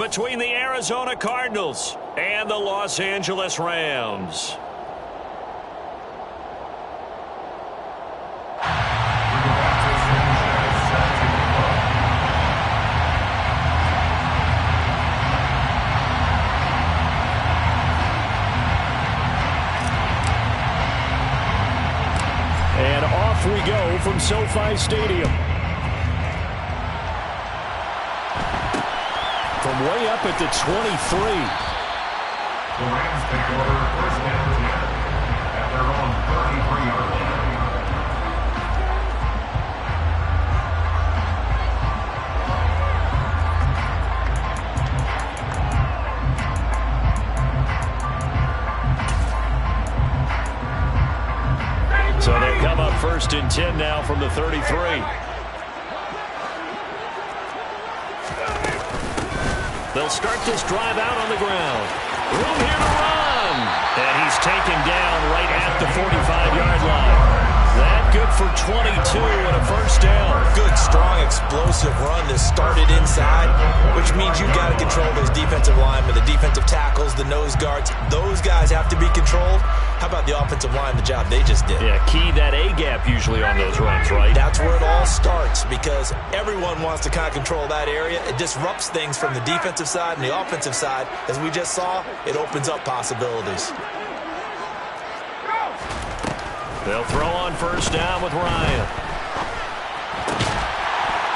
Between the Arizona Cardinals and the Los Angeles Rams. And off we go from SoFi Stadium. From way up at the 23. The Rams take over first and 10 at their own 33-yard line. So they come up first and 10 now from the 33. They'll start this drive out on the ground. Room here to run. And he's taken down right at the 45-yard line. That good for 22 and a first down. Good, strong, explosive run that started inside, which means you've got to control those defensive linemen, the defensive tackles, the nose guards. Those guys have to be controlled. How about the offensive line, the job they just did? Yeah, key that A-gap usually on those runs, right? That's where it all starts because everyone wants to kind of control that area. It disrupts things from the defensive side and the offensive side. As we just saw, it opens up possibilities. They'll throw on first down with Ryan.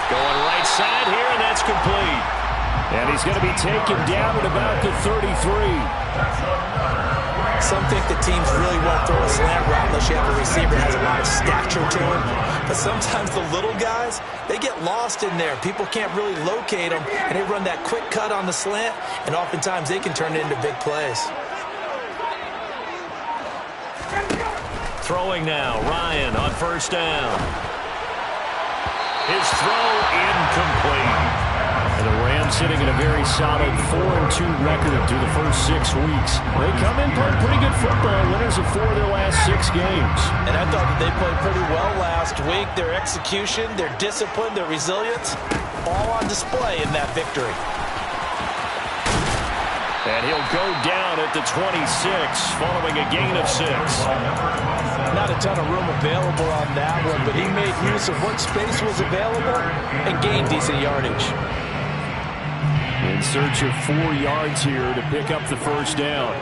Going right side here, and that's complete. And he's going to be taken down at about the 33. Some think the teams really won't throw a slant route unless you have a receiver that has a lot of stature to him. But sometimes the little guys, they get lost in there. People can't really locate them, and they run that quick cut on the slant, and oftentimes they can turn it into big plays. Throwing now, Ryan on first down. His throw incomplete. And the Rams sitting in a very solid 4-2 record through the first 6 weeks. They come in playing pretty good football, winners of 4 of their last 6 games. And I thought that they played pretty well last week. Their execution, their discipline, their resilience, all on display in that victory. And he'll go down at the 26 following a gain of 6. Not a ton of room available on that one, but he made use of what space was available and gained decent yardage. In search of 4 yards here to pick up the first down.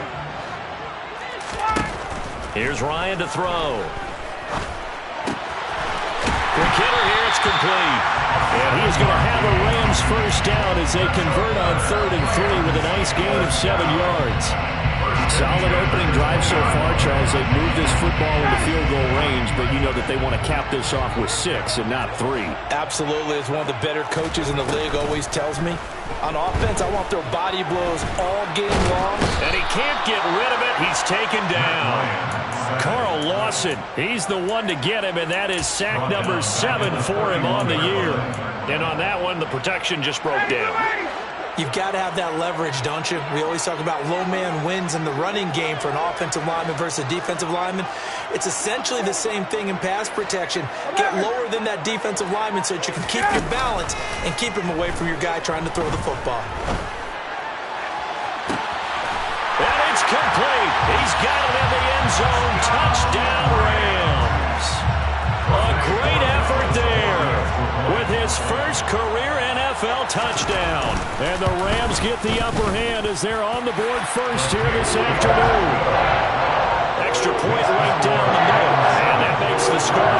Here's Ryan to throw. Kittle here, it's complete. And he's going to have a Rams first down as they convert on 3rd and 3 with a nice gain of 7 yards. Solid opening drive so far, Charles. They've moved this football into field goal range, but you know that they want to cap this off with 6 and not 3. Absolutely. As one of the better coaches in the league always tells me, on offense, I want their body blows all game long. And he can't get rid of it. He's taken down. Carl Lawson, he's the one to get him, and that is sack number 7 for him on the year. And on that one, the protection just broke down. You've got to have that leverage, don't you? We always talk about low man wins in the running game for an offensive lineman versus a defensive lineman. It's essentially the same thing in pass protection. Get lower than that defensive lineman so that you can keep your balance and keep him away from your guy trying to throw the football. And it's complete. He's got it in the end zone. Touchdown, Rams. A great effort there with his first career NFL touchdown. And the Rams get the upper hand as they're on the board first here this afternoon. Extra point right down the middle. And that makes the score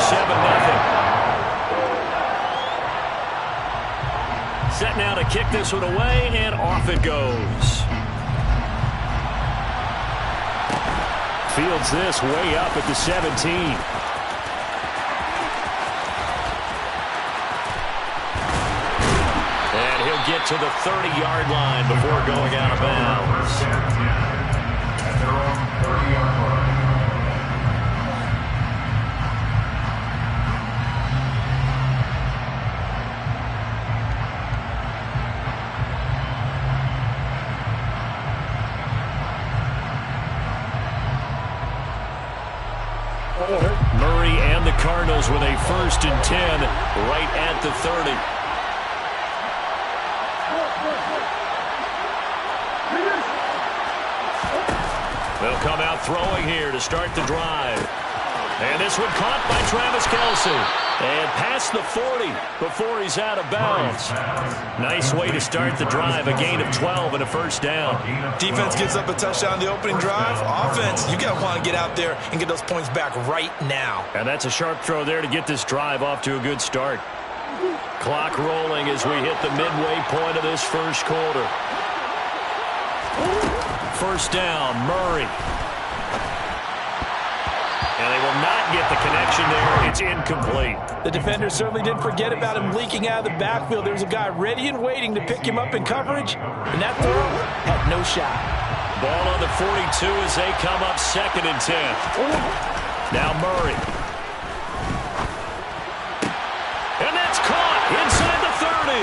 7-0. Set now to kick this one away, and off it goes. Fields this way up at the 17. Get to the 30-yard line before going out of bounds. At their own 30-yard line. Murray and the Cardinals with a 1st and 10 right at the 30. They'll come out throwing here to start the drive. And this one caught by Travis Kelce. And past the 40 before he's out of bounds. Nice way to start the drive. A gain of 12 and a first down. Defense gives up a touchdown on the opening drive. Offense, you got to want to get out there and get those points back right now. And that's a sharp throw there to get this drive off to a good start. Clock rolling as we hit the midway point of this first quarter. First down, Murray. And they will not get the connection there. It's incomplete. The defender certainly didn't forget about him leaking out of the backfield. There was a guy ready and waiting to pick him up in coverage, and that throw had no shot. Ball on the 42 as they come up 2nd and 10. Now Murray. And that's caught inside the 30.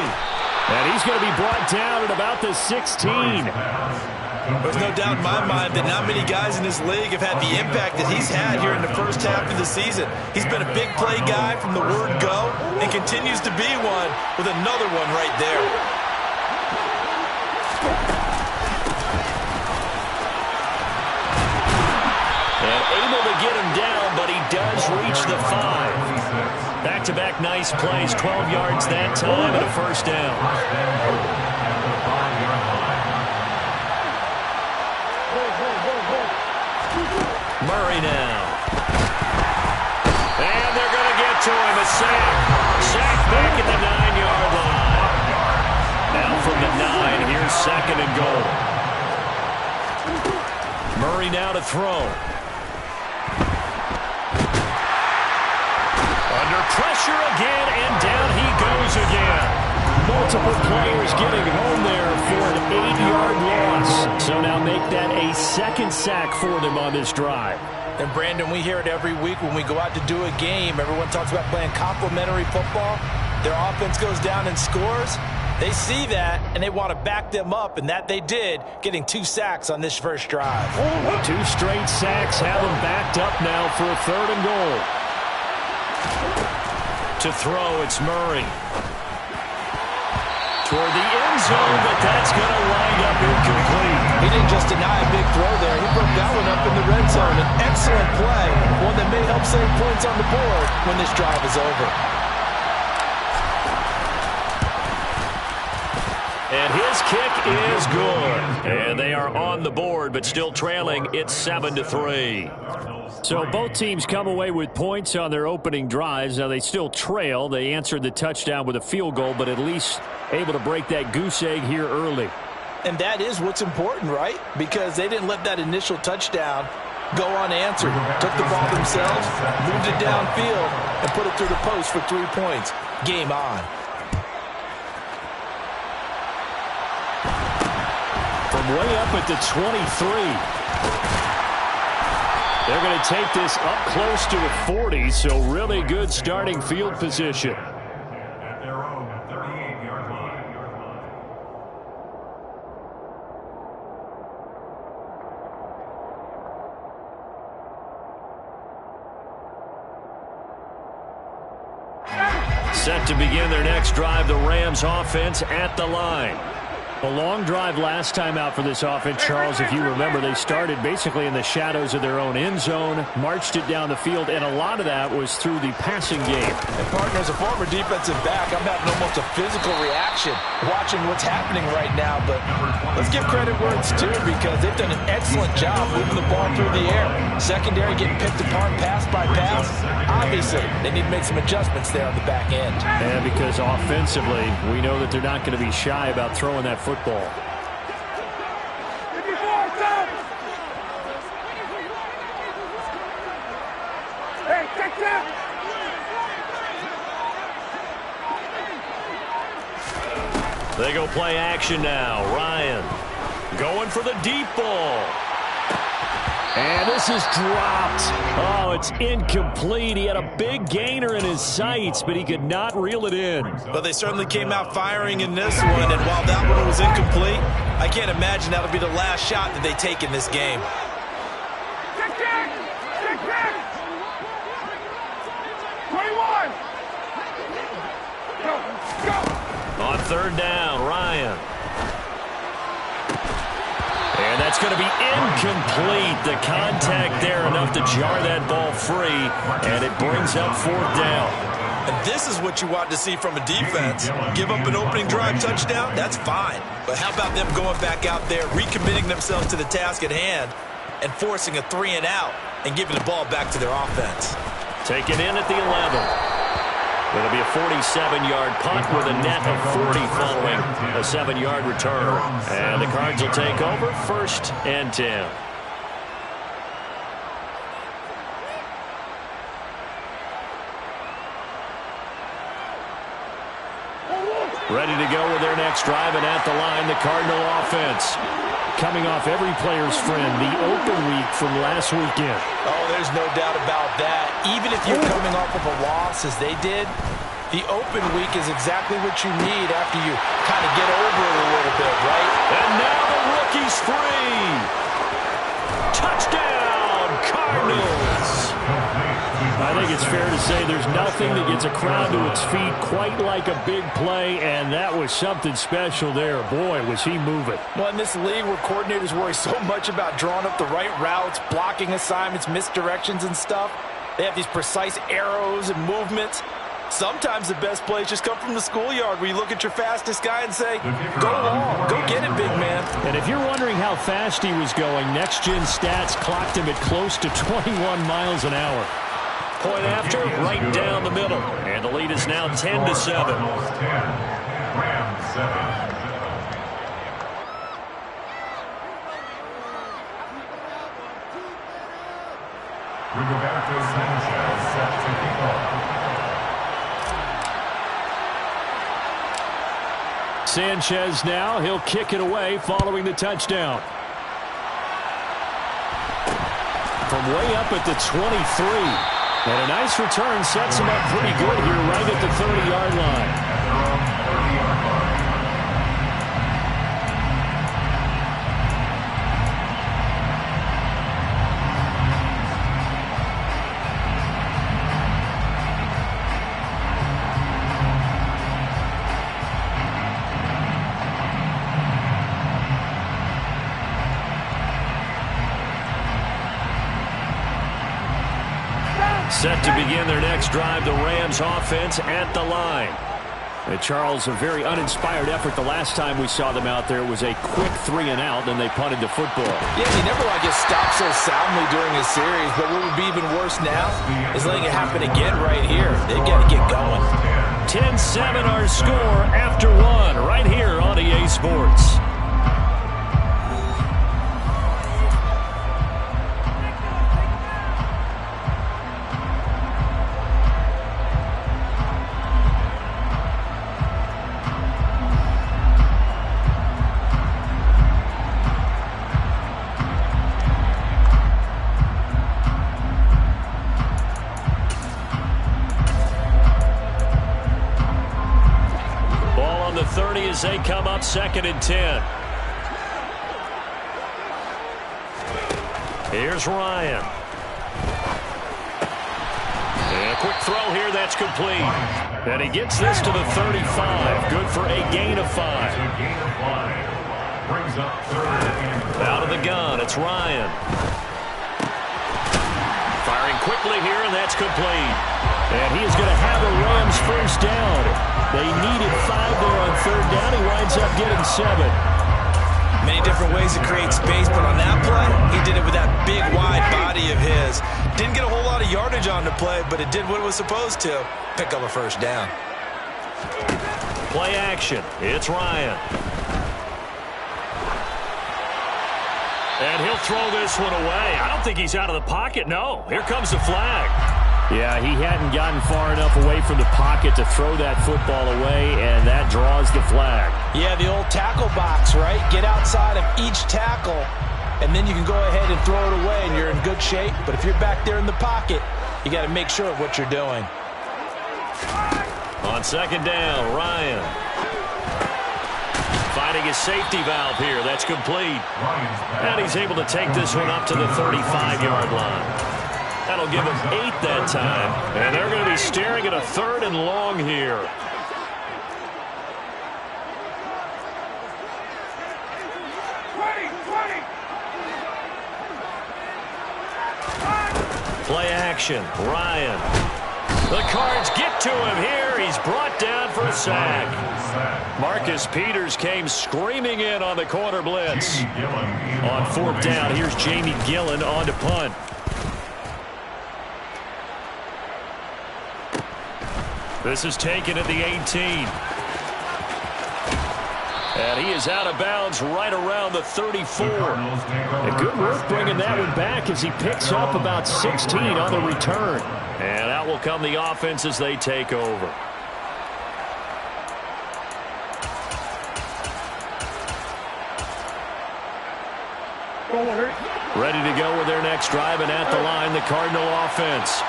And he's going to be brought down at about the 16. There's no doubt in my mind that not many guys in this league have had the impact that he's had here in the first half of the season. He's been a big play guy from the word go and continues to be one with another one right there. And able to get him down, but he does reach the 5. Back-to-back nice plays, 12 yards that time and a first down. Murray now. And they're going to get to him. A sack. Sack back at the 9-yard line. Now from the 9, here's 2nd and goal. Murray now to throw. Under pressure again, and down he goes again. Multiple players getting home there for an 8-yard loss. So now make that a 2nd sack for them on this drive. And Brandon, we hear it every week when we go out to do a game. Everyone talks about playing complementary football. Their offense goes down and scores. They see that, and they want to back them up, and that they did, getting 2 sacks on this first drive. 2 straight sacks have them backed up now for a 3rd and goal. To throw, it's Murray. Toward the end zone, but that's going to wind up incomplete. He didn't just deny a big throw there. He broke that one up in the red zone. An excellent play, one that may help save points on the board when this drive is over. And his kick is good. And they are on the board, but still trailing. It's 7-3. So both teams come away with points on their opening drives. Now they still trail. They answered the touchdown with a field goal, but at least able to break that goose egg here early. And that is what's important, right? Because they didn't let that initial touchdown go unanswered. Took the ball themselves, moved it downfield, and put it through the post for 3 points. Game on. From way up at the 23. They're going to take this up close to the 40, so really good starting field position. At their own 38-yard line. Set to begin their next drive, the Rams offense at the line. A long drive last time out for this offense, Charles. If you remember, they started basically in the shadows of their own end zone, marched it down the field, and a lot of that was through the passing game. And partner, as a former defensive back, I'm having almost a physical reaction watching what's happening right now. But let's give credit where it's due, because they've done an excellent job moving the ball through the air. Secondary getting picked apart pass by pass. Obviously, they need to make some adjustments there on the back end. And because offensively, we know that they're not going to be shy about throwing that football. They go play action now. Ryan going for the deep ball. And this is dropped. Oh, it's incomplete. He had a big gainer in his sights, but he could not reel it in. But they certainly came out firing in this one, and while that one was incomplete, I can't imagine that'll be the last shot that they take in this game. On 3rd down, Ryan. And That's going to be incomplete. The contact there enough to jar that ball free, and it brings up 4th down. And this is what you want to see from a defense. Give up an opening drive touchdown, that's fine. But how about them going back out there, recommitting themselves to the task at hand, and forcing a 3-and-out, and giving the ball back to their offense. Taken in at the 11. It'll be a 47-yard punt with a net of 40 following a 7-yard return. And the Cards will take over 1st and 10. Ready to go with their next drive, and at the line, the Cardinal offense. Coming off every player's friend, the open week from last weekend. Oh, there's no doubt about that. Even if you're coming off of a loss as they did, the open week is exactly what you need after you kind of get over it a little bit, right? And now the rookie's free. Touchdown, Cardinals. I think it's fair to say there's nothing that gets a crowd to its feet quite like a big play, and that was something special there. Boy, was he moving. Well, in this league where coordinators worry so much about drawing up the right routes, blocking assignments, misdirections and stuff, they have these precise arrows and movements. Sometimes the best plays just come from the schoolyard where you look at your fastest guy and say, go long, go get it, big man. And if you're wondering how fast he was going, Next Gen Stats clocked him at close to 21 miles an hour. Point after, right down the middle. And the lead is now 10-7. Rams 10. Rams 7. Rigoberto Sanchez set to kick off. Sanchez now, he'll kick it away following the touchdown. From way up at the 23. And a nice return sets him up pretty good here right at the 30-yard line. Set to begin their next drive, the Rams offense at the line. And Charles, a very uninspired effort the last time we saw them out there. It was a quick 3-and-out, then they punted the football. Yeah, you never want to get stopped so soundly during a series, but what would be even worse now is letting it happen again right here. They've got to get going. 10-7 our score after one, right here on EA Sports. As they come up 2nd and 10. Here's Ryan. And a quick throw here, that's complete. And he gets this to the 35. Good for a gain of 5. Brings up 3rd and 4. Out of the gun, it's Ryan. Firing quickly here, and that's complete. And he is going to have a Rams first down. They needed 5 there on 3rd down. He winds up getting 7. Many different ways to create space, but on that play, he did it with that big, wide body of his. Didn't get a whole lot of yardage on the play, but it did what it was supposed to. Pick up a first down. Play action. It's Ryan. And he'll throw this one away. I don't think he's out of the pocket. No. Here comes the flag. Yeah, he hadn't gotten far enough away from the pocket to throw that football away, and that draws the flag. Yeah, the old tackle box, right? Get outside of each tackle, and then you can go ahead and throw it away, and you're in good shape. But if you're back there in the pocket, you got to make sure of what you're doing. On 2nd down, Ryan. Finding his safety valve here. That's complete. And he's able to take this one up to the 35-yard line. That'll give him 8 that time. And they're going to be staring at a 3rd and long here. action. Ryan. The Cards get to him here. He's brought down for a sack. Marcus Peters came screaming in on the corner blitz. On fourth down, here's Jamie Gillen on to punt. This is taken at the 18. And he is out of bounds right around the 34. And good work bringing that one back as he picks up about 16 on the return. And out will come the offense as they take over. Ready to go with their next drive, and at the line, the Cardinal offense.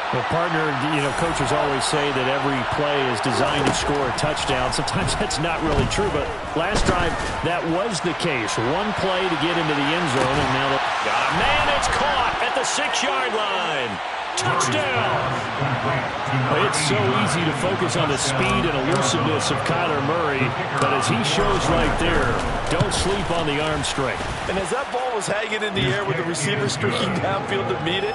Well, partner, coaches always say that every play is designed to score a touchdown. Sometimes that's not really true, but last drive, that was the case. One play to get into the end zone, and now got a man, it's caught at the 6-yard line. Touchdown! It's so easy to focus on the speed and elusiveness of Kyler Murray, but as he shows right there, don't sleep on the arm strength. And as that ball was hanging in the air with the receiver streaking downfield to meet it,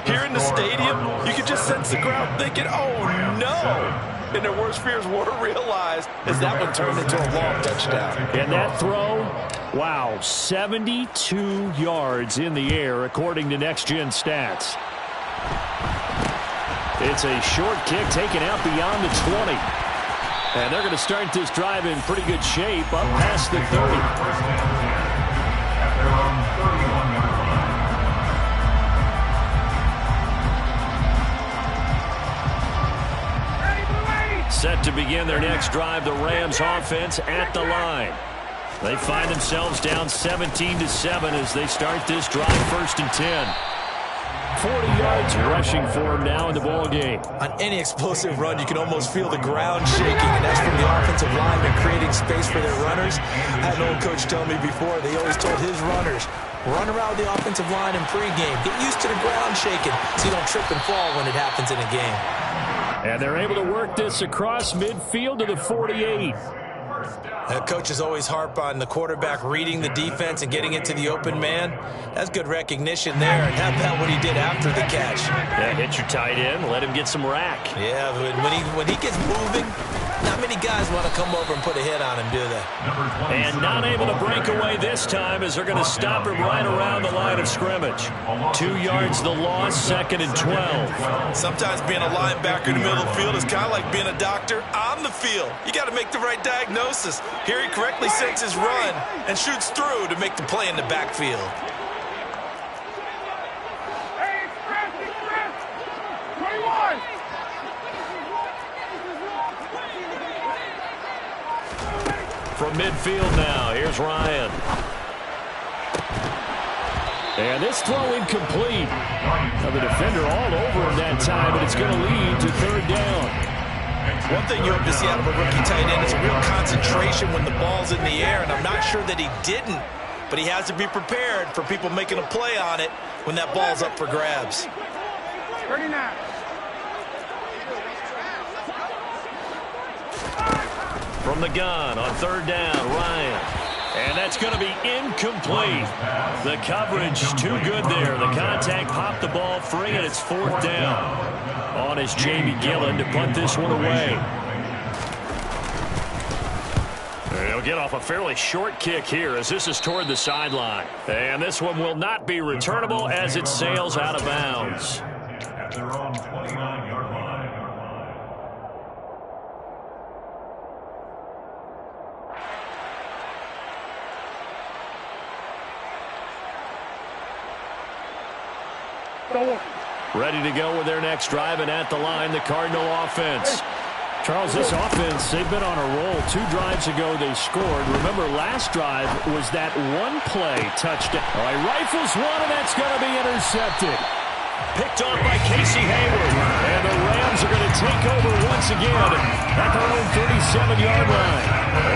here in the stadium, you could just sense the crowd thinking, oh no! And their worst fears were realized as that one turned into a long touchdown. And that throw, wow, 72 yards in the air according to Next Gen Stats. It's a short kick taken out beyond the 20. And they're going to start this drive in pretty good shape up past the 30. Set to begin their next drive, the Rams offense at the line. They find themselves down 17-7 as they start this drive, 1st and 10. 40 yards rushing for him now in the ball game. On any explosive run, you can almost feel the ground shaking, and that's from the offensive linemen creating space for their runners. I had an old coach tell me before, they always told his runners, run around the offensive line in pregame. Get used to the ground shaking so you don't trip and fall when it happens in a game. And they're able to work this across midfield to the 48. Coaches always harp on the quarterback reading the defense and getting it to the open man. That's good recognition there. And how about what he did after the catch? Yeah, hit your tight end, let him get some rack. Yeah, when he gets moving, not many guys want to come over and put a hit on him, do they? And not able to break away this time as they're going to stop him right around the line of scrimmage. 2 yards the loss, 2nd and 12. Sometimes being a linebacker in the middle of the field is kind of like being a doctor on the field. You got to make the right diagnosis. Here he correctly sets his run and shoots through to make the play in the backfield. From midfield now, here's Ryan. And this throw incomplete. Now the defender all over him that time, but it's going to lead to 3rd down. One thing you hope to see out of a rookie tight end is a real concentration when the ball's in the air, and I'm not sure that he didn't, but he has to be prepared for people making a play on it when that ball's up for grabs. 39. From the gun on 3rd down, Ryan. And that's going to be incomplete. The coverage too good there. The contact popped the ball free, and it's 4th down. On is Jamie Gillen to punt this one away. He'll get off a fairly short kick here as this is toward the sideline. And this one will not be returnable as it sails out of bounds. At their own 29-yard line. Ready to go with their next drive, and at the line, the Cardinal offense. Charles, this offense, they've been on a roll. 2 drives ago, they scored. Remember, last drive was that one-play touchdown. All right, rifles one, and that's going to be intercepted. Picked off by Casey Hayward. And the Rams are going to take over once again at their own 37-yard line.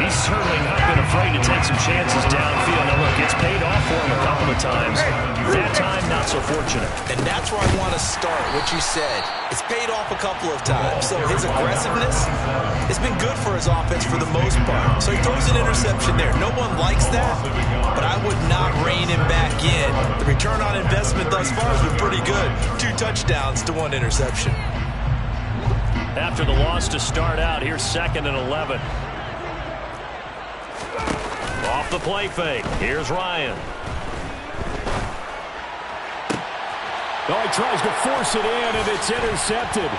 He's certainly not been afraid to take some chances downfield. Now, look, it's paid off for him a couple of times. That time, not so fortunate. And that's where I want to start, what you said. It's paid off a couple of times. So his aggressiveness has been good for his offense for the most part. So he throws an interception there. No one likes that, but I would not rein him back in. The return on investment thus far has been pretty good. 2 touchdowns to 1 interception. After the loss to start out, here's 2nd and 11. Off the play fake. Here's Ryan. Oh, he tries to force it in, and it's intercepted.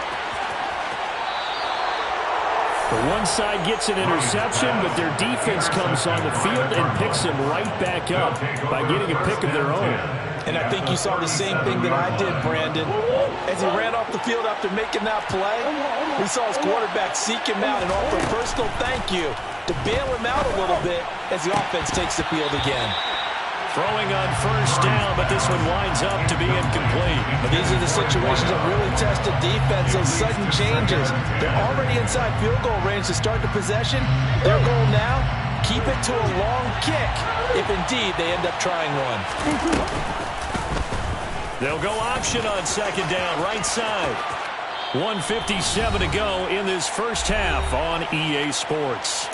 The one side gets an interception, but their defense comes on the field and picks him right back up by getting a pick of their own. And I think you saw the same thing that I did, Brandon. As he ran off the field after making that play, we saw his quarterback seek him out and offer a personal thank you to bail him out a little bit as the offense takes the field again. Throwing on 1st down, but this one winds up to be incomplete. But these are the situations that really test the defense, those sudden changes. They're already inside field goal range to start the possession. Their goal now, keep it to a long kick, if indeed they end up trying one. They'll go option on 2nd down, right side. 1:57 to go in this first half on EA Sports.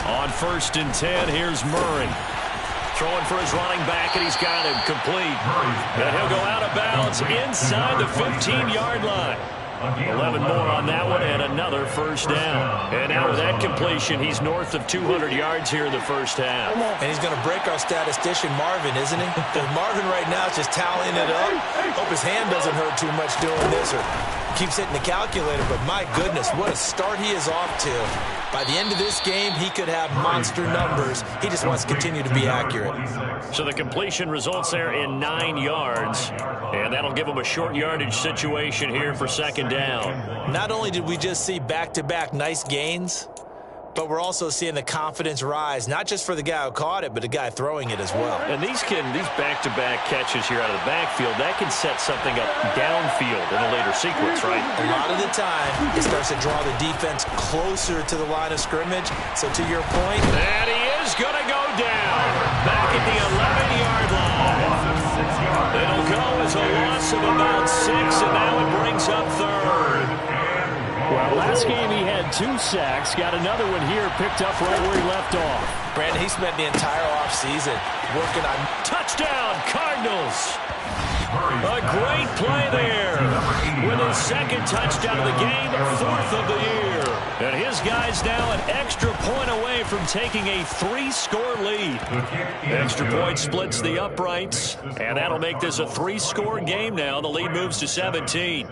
On 1st and 10, here's Murray. Throwing for his running back, and he's got him complete. And he'll go out of bounds inside the 15-yard line. 11 more on that one, and another 1st down. And now with that completion, he's north of 200 yards here in the first half. And he's going to break our statistician Marvin, isn't he? Because Marvin right now is just tallying it up. Hope his hand doesn't hurt too much doing this or keeps hitting the calculator. But my goodness, what a start he is off to. By the end of this game, he could have monster numbers. He just wants to continue to be accurate. So the completion results there in 9 yards. And that'll give him a short yardage situation here for 2nd down. Not only did we just see back-to-back nice gains, but we're also seeing the confidence rise, not just for the guy who caught it, but the guy throwing it as well. And these back-to-back catches here out of the backfield, that can set something up downfield in a later sequence, right? A lot of the time, it starts to draw the defense closer to the line of scrimmage. So to your point, and he is going to go down back at the 11-yard line. It'll go as a loss of about 6, and now it brings up 3rd. Well, last game he had 2 sacks. Got another one here, picked up right where he left off. Brandon, he spent the entire offseason working on touchdown, Cardinals. A great play there with his 2nd touchdown of the game, 4th of the year. And his guy's now an extra point away from taking a 3-score lead. Extra point splits the uprights, and that'll make this a 3-score game now. The lead moves to 17.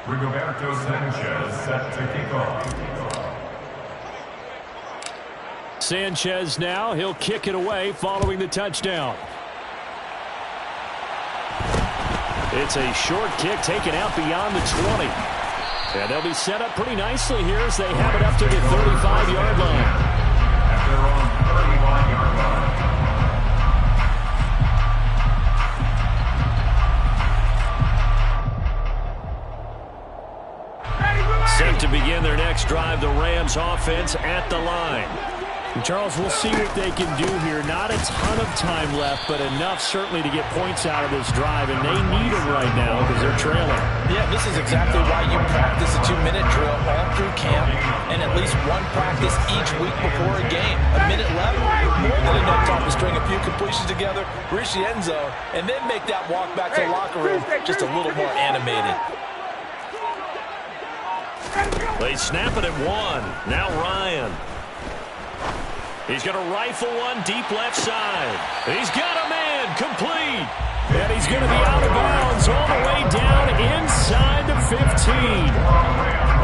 Rigoberto Sanchez set to kick off. Sanchez now, he'll kick it away following the touchdown. It's a short kick taken out beyond the 20. And they'll be set up pretty nicely here as they have it up to the 35-yard line. At their own 35-yard line. Set to begin their next drive, the Rams offense at the line. And Charles, we'll see what they can do here. Not a ton of time left, but enough certainly to get points out of this drive, and they need them right now because they're trailing. Yeah, this is exactly why you practice a 2-minute drill all through camp and at least one practice each week before a game. A minute left, more than enough time to string a few completions together, reach the end zone, and then make that walk back to the locker room just a little more animated. They snap it at 1. Now Ryan. He's going to rifle one deep left side. He's got a man complete. And he's going to be out of bounds all the way down inside the 15.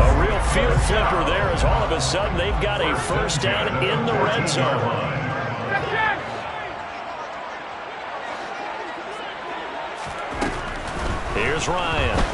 A real field flipper there as all of a sudden they've got a 1st down in the red zone. Here's Ryan.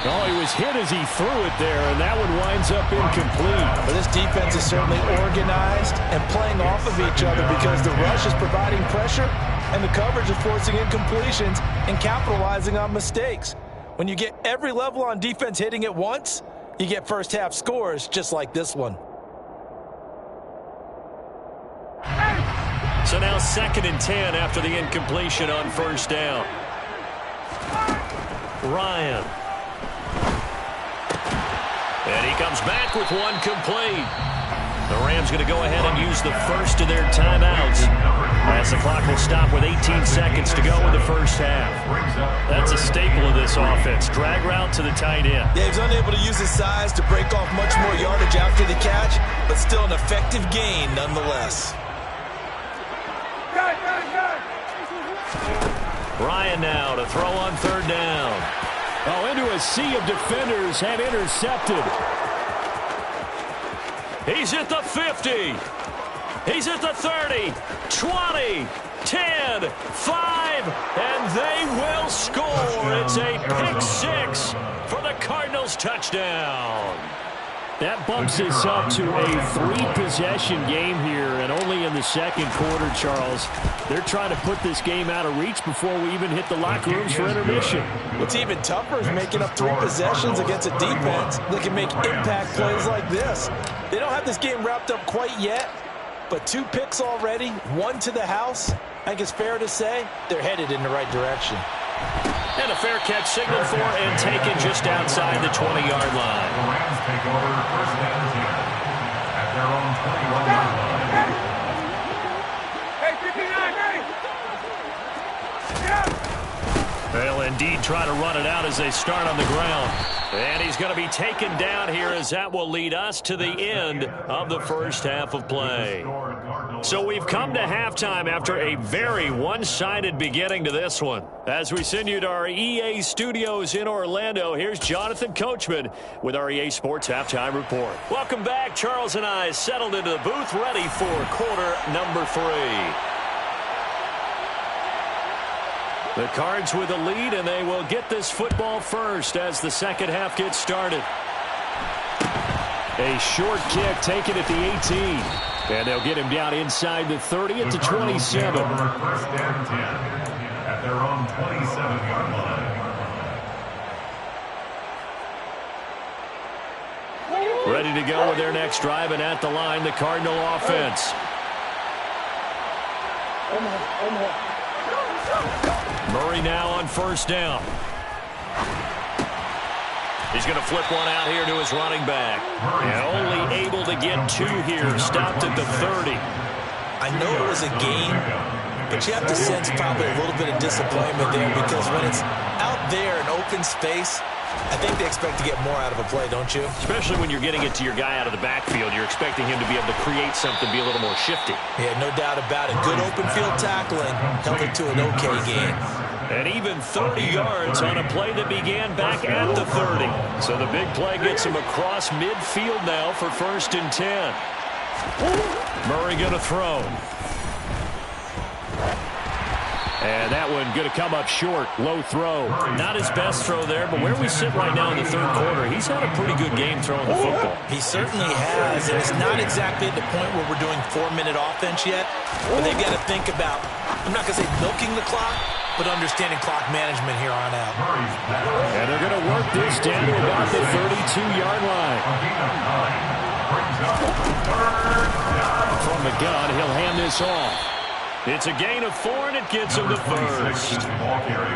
Oh, he was hit as he threw it there, and that one winds up incomplete. But this defense is certainly organized and playing off of each other because the rush is providing pressure and the coverage is forcing incompletions and capitalizing on mistakes. When you get every level on defense hitting at once, you get first-half scores just like this one. So now 2nd and 10 after the incompletion on 1st down. Ryan. And he comes back with one complete. The Rams going to go ahead and use the first of their timeouts as the clock will stop with 18 seconds to go in the first half. That's a staple of this offense. Drag route to the tight end. Yeah, he's unable to use his size to break off much more yardage after the catch, but still an effective gain nonetheless. Ryan now to throw on third down. Oh, into a sea of defenders and intercepted. He's at the 50. He's at the 30, 20, 10, 5, and they will score. It's a pick six for the Cardinals touchdown. That bumps us up to a 3-possession game here, and only in the second quarter, Charles. They're trying to put this game out of reach before we even hit the locker rooms for intermission. What's even tougher is making up 3 possessions against a defense that can make impact plays like this. They don't have this game wrapped up quite yet, but 2 picks already, 1 to the house. I think it's fair to say they're headed in the right direction. And a fair catch signaled for and taken just outside the 20-yard line. The Rams take over first and 10 at their own 21-yard line. They'll indeed try to run it out as they start on the ground. And he's going to be taken down here as that will lead us to the end of the first half of play. So we've come to halftime after a very one-sided beginning to this one. As we send you to our EA studios in Orlando, here's Jonathan Coachman with our EA Sports Halftime Report. Welcome back. Charles and I settled into the booth ready for quarter number 3. The Cards with a lead, and they will get this football first as the second half gets started. A short kick taken at the 18. And they'll get him down inside the 30 at the 27. First and 10 at their own 27-yard line. Ready to go with their next drive, and at the line, the Cardinal offense. Murray now on first down. He's going to flip one out here to his running back. And only able to get 2 here. Stopped at the 30. I know it was a gain, but you have to sense probably a little bit of disappointment there because when it's out there in open space, I think they expect to get more out of a play, don't you? Especially when you're getting it to your guy out of the backfield. You're expecting him to be able to create something, be a little more shifty. Yeah, no doubt about it. Good open field tackling held it to an okay gain. And even 30 yards on a play that began back at the 30. So the big play gets him across midfield now for first and 10. Murray going to throw. And that one going to come up short. Low throw. Not his best throw there, but where we sit right now in the third quarter, he's had a pretty good game throwing the football. He certainly has, and it's not exactly at the point where we're doing 4-minute offense yet, but they've got to think about, I'm not going to say milking the clock, but understanding clock management here on out. And they're going to work this down to about the 32-yard line. From the gun, he'll hand this off. It's a gain of 4, and it gets him the first.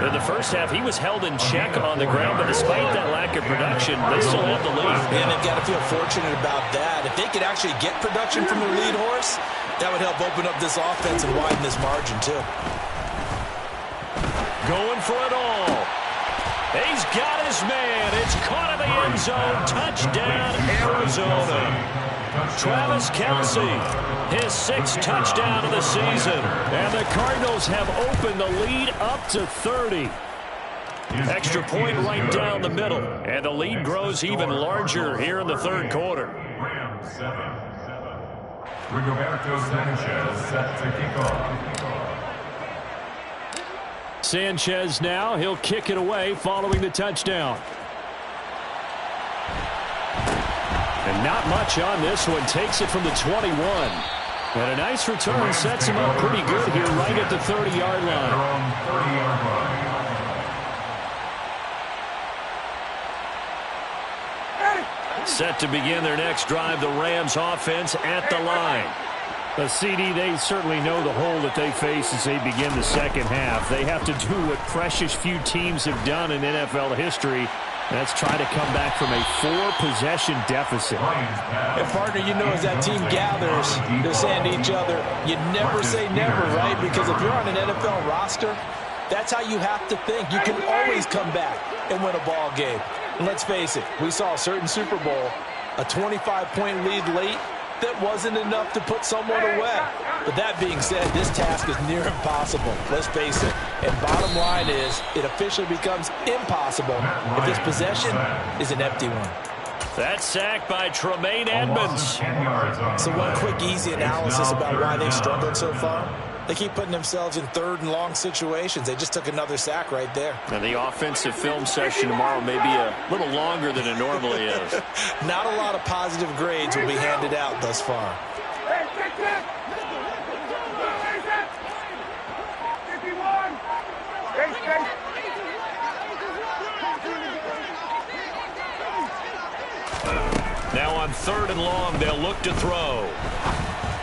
In the first half, he was held in check on the ground, but despite that lack of production, they still have the lead. And they've got to feel fortunate about that. If they could actually get production from their lead horse, that would help open up this offense and widen this margin, too. Going for it all. He's got his man. It's caught in the end zone. Touchdown, Arizona. Travis Kelce, his 6th touchdown of the season. And the Cardinals have opened the lead up to 30. Extra point right down the middle. And the lead grows even larger here in the third quarter. Rigoberto Sanchez set to kick off. Sanchez now, he'll kick it away following the touchdown. And not much on this one. Takes it from the 21. And a nice return sets him up pretty good here right at the 30-yard line. Set to begin their next drive, the Rams offense at the line. CD, they certainly know the hole that they face as they begin the second half. They have to do what precious few teams have done in NFL history. That's try to come back from a 4-possession deficit. And partner, you know, as that team gathers, they're saying to each other, you never say never, right? Because if you're on an NFL roster, that's how you have to think. You can always come back and win a ball game. And let's face it, we saw a certain Super Bowl, a 25-point lead late, that wasn't enough to put someone away. But that being said, this task is near impossible. Let's face it. And bottom line is, it officially becomes impossible if this possession is an empty one. That sack by Tremaine Edmonds. So one quick, easy analysis about why they've struggled so far. They keep putting themselves in third and long situations. They just took another sack right there. And the offensive film session tomorrow may be a little longer than it normally is. Not a lot of positive grades will be handed out thus far. Now on third and long, they'll look to throw.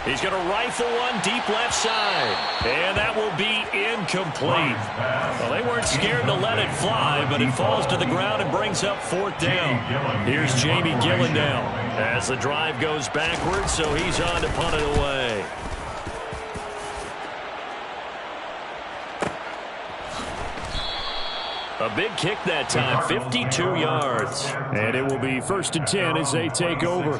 He's going to rifle one deep left side. And that will be incomplete. Well, they weren't scared to let it fly, but it falls to the ground and brings up fourth down. Here's Jamie Gillen now as the drive goes backwards, so he's on to punt it away. A big kick that time, 52 yards. And it will be 1st and 10 as they take over.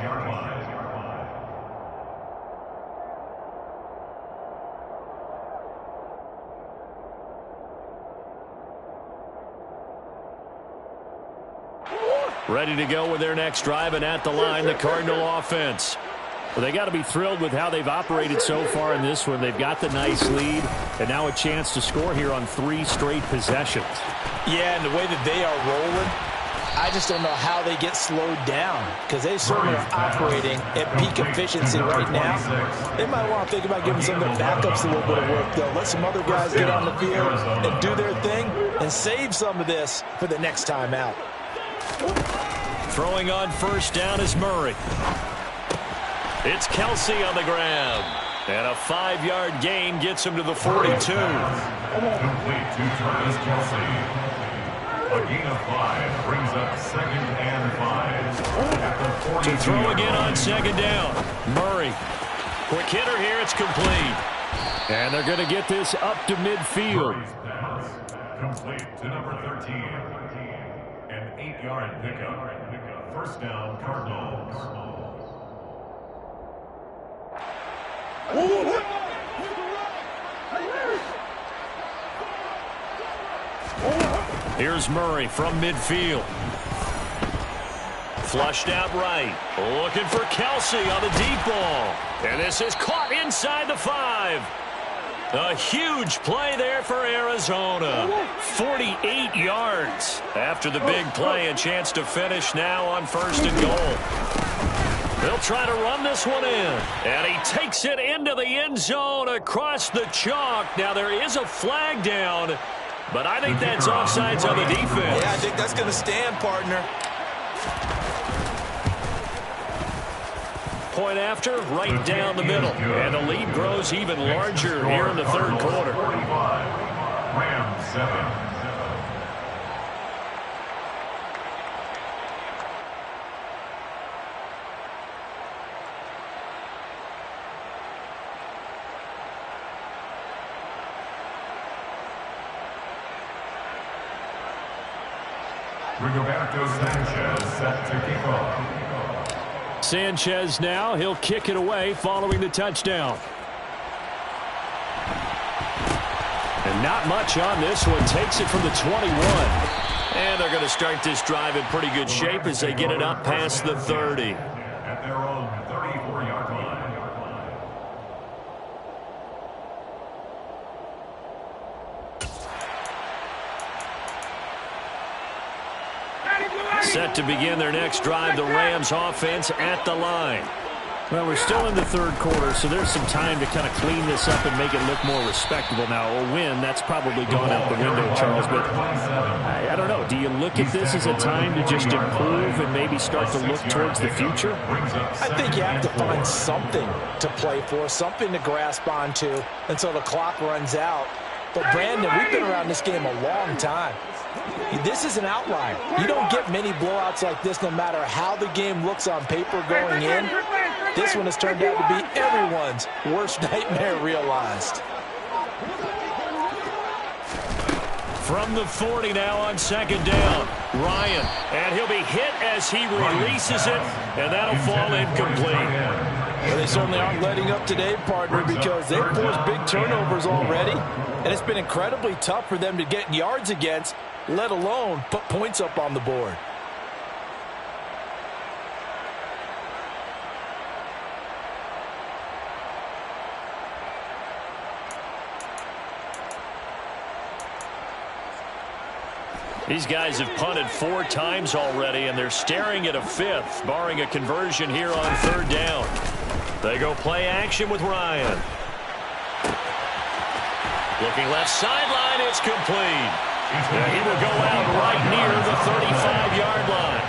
Ready to go with their next drive, and at the line, the Cardinal offense. Well, they got to be thrilled with how they've operated so far in this one. They've got the nice lead, and now a chance to score here on 3 straight possessions. Yeah, and the way that they are rolling, I just don't know how they get slowed down, because they certainly are operating at peak efficiency right now. They might want to think about giving some of their backups a little bit of work, though. Let some other guys get on the field and do their thing and save some of this for the next time out. Throwing on first down is Murray. It's Kelsey on the ground. And a 5-yard gain gets him to the 42. Complete to Travis Kelsey. A gain of 5 brings up 2nd and 5. To throw again on 2nd down. Murray. Quick hitter here. It's complete. And they're going to get this up to midfield. Complete to number 13. An 8-yard pickup. First down, Cardinals. Here's Murray from midfield. Flushed out right. Looking for Kelsey on the deep ball. And this is caught inside the 5. A huge play there for Arizona. 48 yards. After the big play, a chance to finish now on 1st and goal. They'll try to run this one in. And he takes it into the end zone across the chalk. Now there is a flag down, but I think that's offsides on the defense. Yeah, I think that's going to stand, partner. Point after, right down the middle. And the lead grows even larger here in the 3rd quarter. Rams 7. Rigoberto Sanchez set to kick off. Sanchez now, he'll kick it away following the touchdown. And not much on this one. Takes it from the 21. And they're going to start this drive in pretty good shape as they get it up past the 30. At their own 34-yard line. Set to begin their next drive, the Rams offense at the line. Well, we're still in the third quarter, so there's some time to kind of clean this up and make it look more respectable. Now, a win, that's probably gone out the window, Charles, but I don't know. Do you look at this as a time to just improve and maybe start to look towards the future? I think you have to find something to play for, something to grasp onto until the clock runs out. But, Brandon, we've been around this game a long time. This is an outlier. You don't get many blowouts like this no matter how the game looks on paper going in. This one has turned out to be everyone's worst nightmare realized. From the 40 now on second down, Ryan. And he'll be hit as he releases it, and that'll fall incomplete. Well, they certainly aren't letting up today, partner, because they've forced big turnovers already, and it's been incredibly tough for them to get yards against, let alone put points up on the board. These guys have punted 4 times already, and they're staring at a 5th, barring a conversion here on third down. They go play action with Ryan. Looking left sideline, it's complete. And he will go out right near the 35-yard line.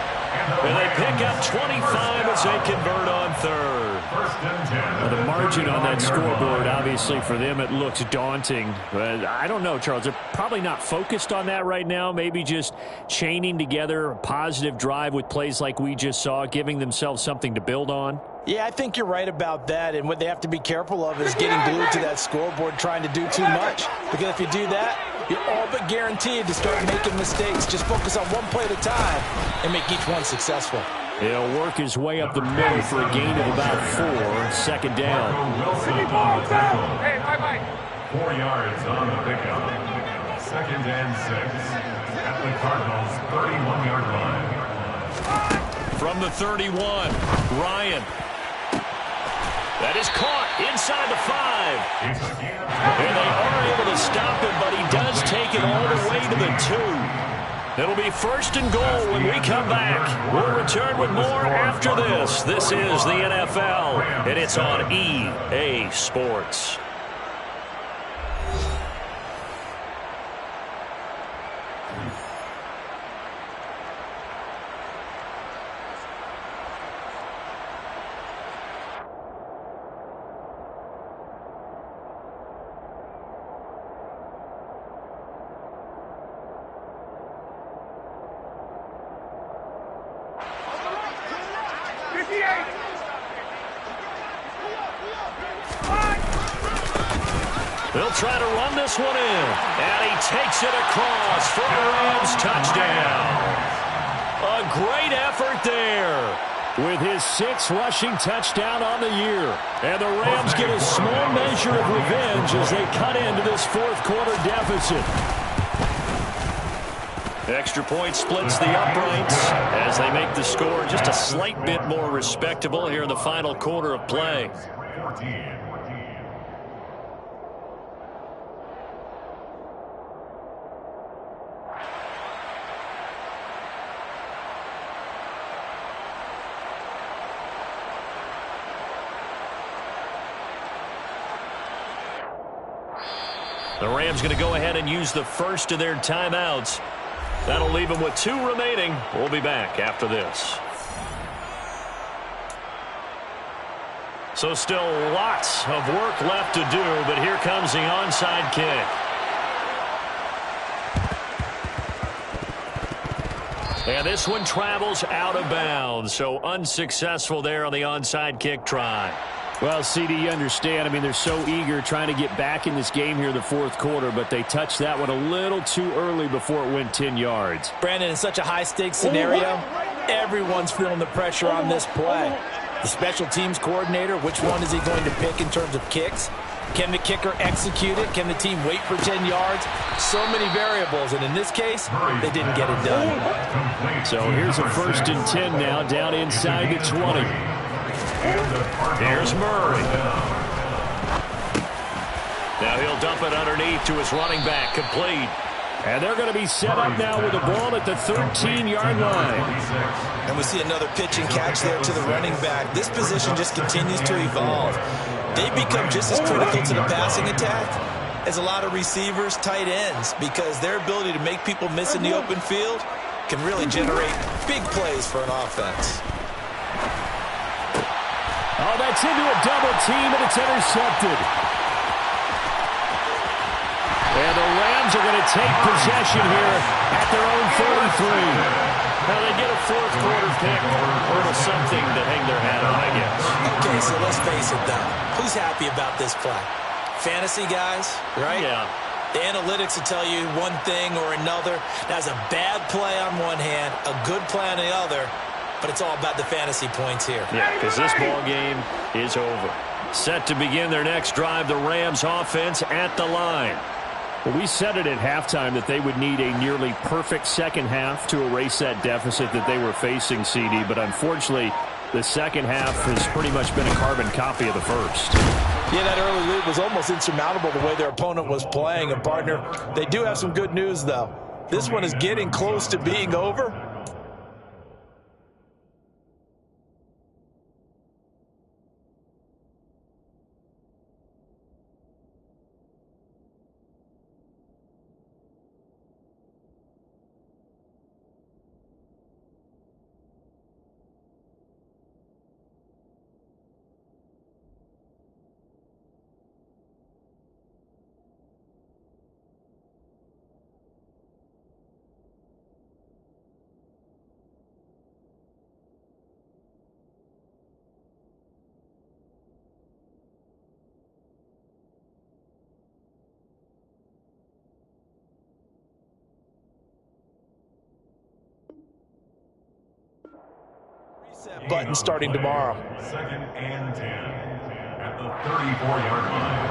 And they pick up 25 as they convert on third. Well, the margin on that scoreboard, obviously, for them, it looks daunting. But I don't know, Charles. They're probably not focused on that right now. Maybe just chaining together a positive drive with plays like we just saw, giving themselves something to build on. Yeah, I think you're right about that, and what they have to be careful of is getting glued to that scoreboard trying to do too much. Because if you do that, you're all but guaranteed to start making mistakes. Just focus on one play at a time and make each one successful. He'll work his way up the middle for a gain of about 4. Second down. 4 yards on the pickup. Second and 6 at the Cardinals' 31-yard line. From the 31, Ryan. That is caught inside the 5. And they are able to stop him, but he does take it all the way to the 2. It'll be first and goal when we come back. We'll return with more after this. This is the NFL, and it's on EA Sports. They'll try to run this one in, and he takes it across for a Rams touchdown. A great effort there. With his 6th rushing touchdown on the year. And the Rams get a small measure of revenge as they cut into this fourth quarter deficit. Extra point splits the uprights as they make the score just a slight bit more respectable here in the final quarter of play. The Rams going to go ahead and use the first of their timeouts. That'll leave them with 2 remaining. We'll be back after this. So still lots of work left to do, but here comes the onside kick. And this one travels out of bounds, so unsuccessful there on the onside kick try. Well, CD, you understand. I mean, they're so eager trying to get back in this game here in the fourth quarter, but they touched that one a little too early before it went 10 yards. Brandon, in such a high-stakes scenario, everyone's feeling the pressure on this play. The special teams coordinator, which one is he going to pick in terms of kicks? Can the kicker execute it? Can the team wait for 10 yards? So many variables, and in this case, they didn't get it done. So here's a 1st and 10 now, down inside the 20. Here's Murray. Now he'll dump it underneath to his running back, complete. And they're going to be set up now with the ball at the 13-yard line. And we see another pitch and catch there to the running back. This position just continues to evolve. They become just as critical to the passing attack as a lot of receivers, tight ends, because their ability to make people miss in the open field can really generate big plays for an offense. Oh, that's into a double team, and it's intercepted. And the Rams are going to take possession here at their own 43. Now they get a fourth-quarter pick, a little something to hang their hat on, I guess. Okay, so let's face it, though. Who's happy about this play? Fantasy guys, right? Yeah. The analytics will tell you one thing or another. That's a bad play on one hand, a good play on the other, but it's all about the fantasy points here. Yeah, because this ball game is over. Set to begin their next drive, the Rams offense at the line. Well, we said it at halftime that they would need a nearly perfect second half to erase that deficit that they were facing, CD, but unfortunately, the second half has pretty much been a carbon copy of the first. Yeah, that early lead was almost insurmountable the way their opponent was playing. And, partner, they do have some good news, though. This one is getting close to being over. Button starting tomorrow. Second and 10 at the 34-yard line.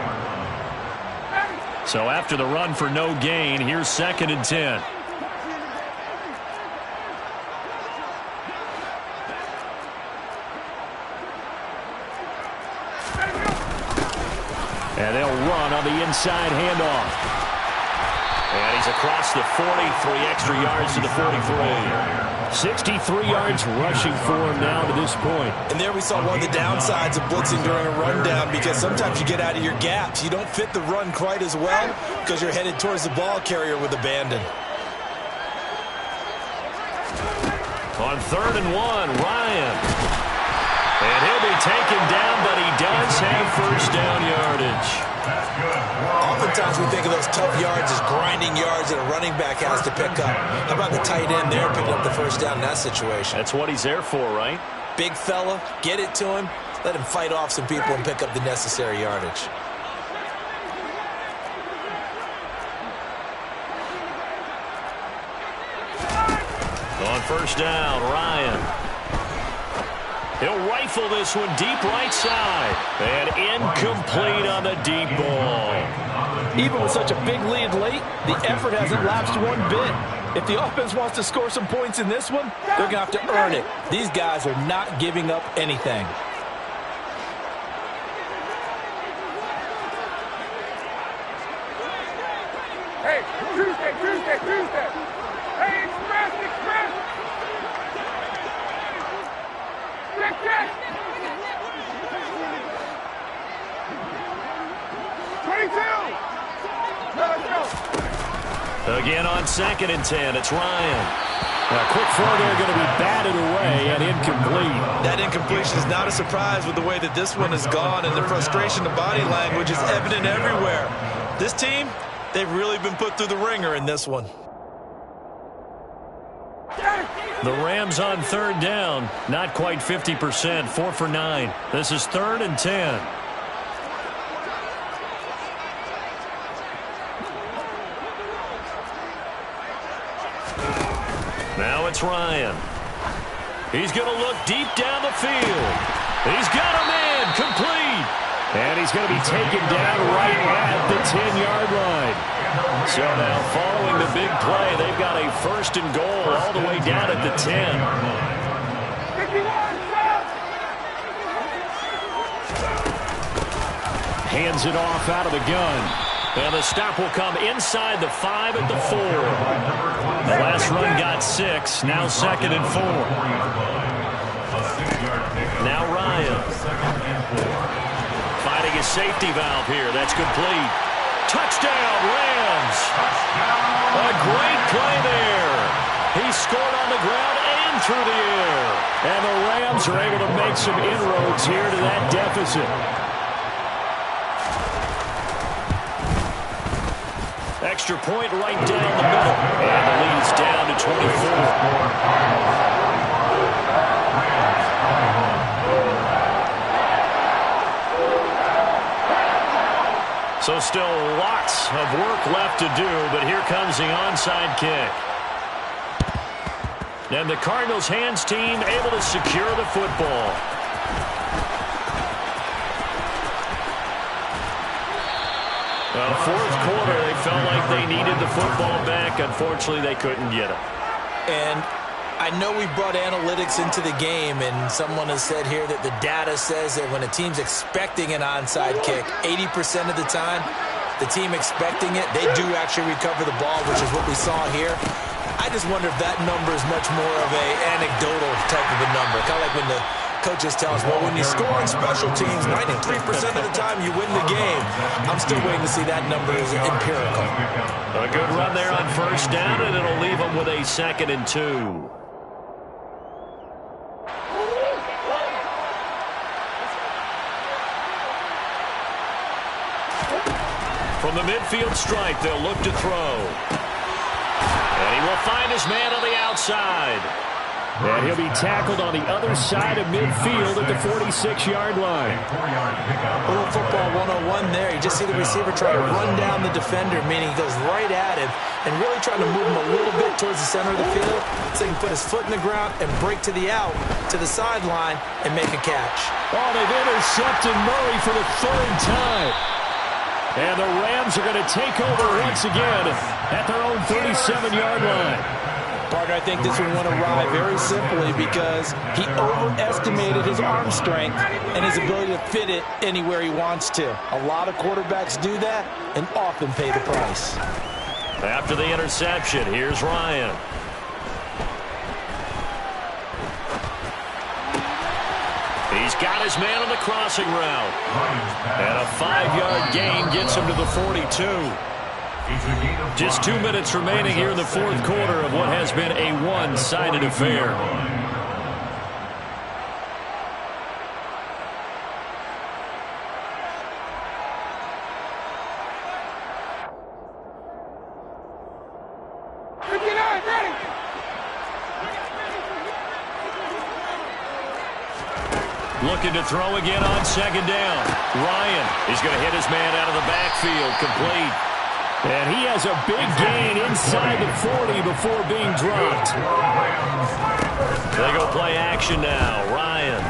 So after the run for no gain, here's second and 10. And they'll run on the inside handoff. And he's across the 40, 3 extra yards to the 43. 63 yards rushing for him now to this point. And there we saw one of the downsides of blitzing during a rundown, because sometimes you get out of your gaps. You don't fit the run quite as well because you're headed towards the ball carrier with abandon. On 3rd and 1, Ryan. And he'll be taken down, but he does have first down yardage. Oftentimes we think of those tough yards as grinding yards that a running back has to pick up. How about the tight end there picking up the first down in that situation? That's what he's there for, right? Big fella, get it to him, let him fight off some people and pick up the necessary yardage. On first down, Ryan. He'll rifle this one deep right side. And incomplete on the deep ball. Even with such a big lead late, the effort hasn't lapsed one bit. If the offense wants to score some points in this one, they're going to have to earn it. These guys are not giving up anything. Hey, Tuesday. Hey, express. Check. 22. Let's go. Again on 2nd and 10, it's Ryan. A quick throw there going to be batted away and incomplete. That incompletion is not a surprise with the way that this one has gone, and the frustration of body language is evident everywhere. This team, they've really been put through the ringer in this one. The Rams on 3rd down, not quite 50%, 4 for 9. This is 3rd and 10. Now it's Ryan. He's going to look deep down the field. He's got a man, complete. And he's going to be taken down right at the 10-yard line. So now following the big play, they've got a 1st and goal all the way down at the 10. Hands it off out of the gun. And the stop will come inside the 5 at the 4. The last run got 6. Now 2nd and 4. Now Ryan. Finding his safety valve here. That's complete. Touchdown, Rams. A great play there. He scored on the ground and through the air. And the Rams are able to make some inroads here to that deficit. Extra point right down the middle. And the lead's down to 24. So still lots of work left to do, but here comes the onside kick. And the Cardinals hands team able to secure the football. Well, fourth quarter, they felt like they needed the football back. Unfortunately, they couldn't get it. And I know we brought analytics into the game, and someone has said here that the data says that when a team's expecting an onside kick, 80% of the time, the team expecting it, they do actually recover the ball, which is what we saw here. I just wonder if that number is much more of an anecdotal type of a number. Kind of like when the coaches tell us, well, when you score on special teams, 93% of the time you win the game. I'm still waiting to see that number is empirical. A good run there on first down, and it'll leave them with a 2nd and 2. From the midfield stripe, they'll look to throw. And he will find his man on the outside. And he'll be tackled on the other side of midfield at the 46-yard line. A little football 101 there. You just see the receiver try to run down the defender, meaning he goes right at him and really trying to move him a little bit towards the center of the field so he can put his foot in the ground and break to the out, to the sideline, and make a catch. Oh, they've intercepted Murray for the 3rd time. And the Rams are going to take over once again at their own 37-yard line. Partner, I think this one went awry very simply because he overestimated his arm strength and his ability to fit it anywhere he wants to. A lot of quarterbacks do that and often pay the price. After the interception, here's Ryan. He's got his man on the crossing route. And a 5-yard gain gets him to the 42. Just 2 minutes remaining here in the fourth quarter of what has been a one-sided affair. Looking to throw again on 2nd down. Ryan is going to hit his man out of the backfield, complete. And he has a big gain inside the 40 before being dropped. They go play action now. Ryan.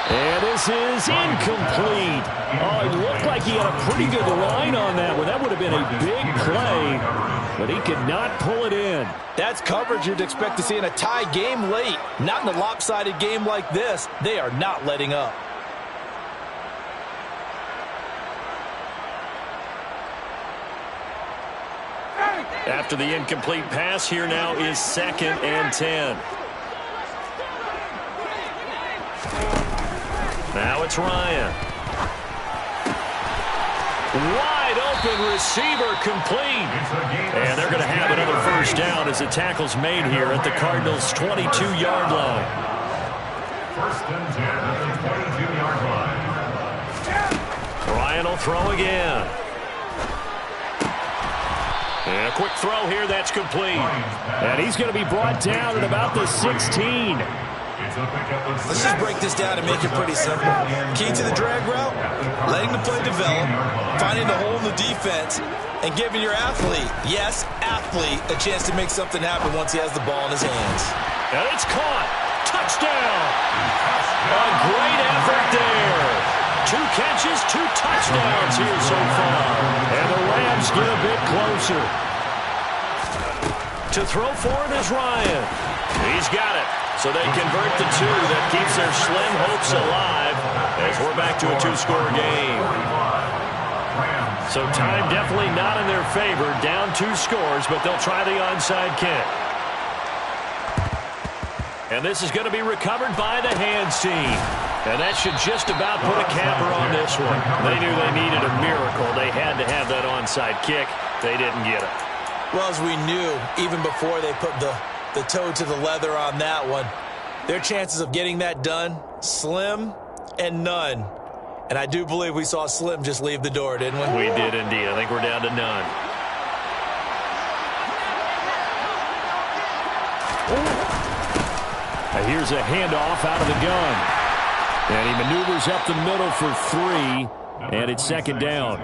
And this is incomplete. Oh, it looked like he had a pretty good line on that one. That would have been a big play, but he could not pull it in. That's coverage you'd expect to see in a tie game late. Not in a lopsided game like this. They are not letting up. After the incomplete pass, here now is 2nd and 10. Now it's Ryan. Wide open receiver, complete. And they're going to have another first down as the tackle's made here at the Cardinals' 22-yard line. 1st and 10 at the 22-yard line. Ryan will throw again. And a quick throw here, that's complete. And he's going to be brought down at about the 16. Let's just break this down and make it pretty simple. Key to the drag route, letting the play develop, finding the hole in the defense, and giving your athlete, yes, athlete, a chance to make something happen once he has the ball in his hands. And it's caught. Touchdown. A great effort there. 2 catches, 2 touchdowns here so far. And the Rams get a bit closer. To throw for it is Ryan. He's got it. So they convert the 2 that keeps their slim hopes alive as we're back to a 2-score game. So time definitely not in their favor. Down 2 scores, but they'll try the onside kick. And this is going to be recovered by the hands team. And that should just about put a capper on this one. They knew they needed a miracle. They had to have that onside kick. They didn't get it. Well, as we knew, even before they put the toe to the leather on that one, their chances of getting that done, slim and none. And I do believe we saw Slim just leave the door, didn't we? We did indeed. I think we're down to none. Here's a handoff out of the gun. And he maneuvers up the middle for 3, and it's second down.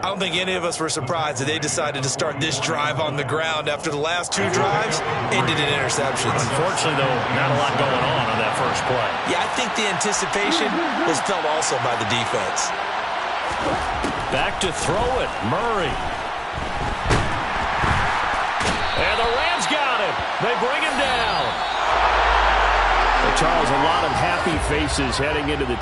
I don't think any of us were surprised that they decided to start this drive on the ground after the last 2 drives ended in interceptions. Unfortunately, though, not a lot going on that first play. Yeah, I think the anticipation was felt also by the defense. Back to throw it, Murray. And the Rams got him. They bring him down. Well, Charles, a lot of happy faces heading into the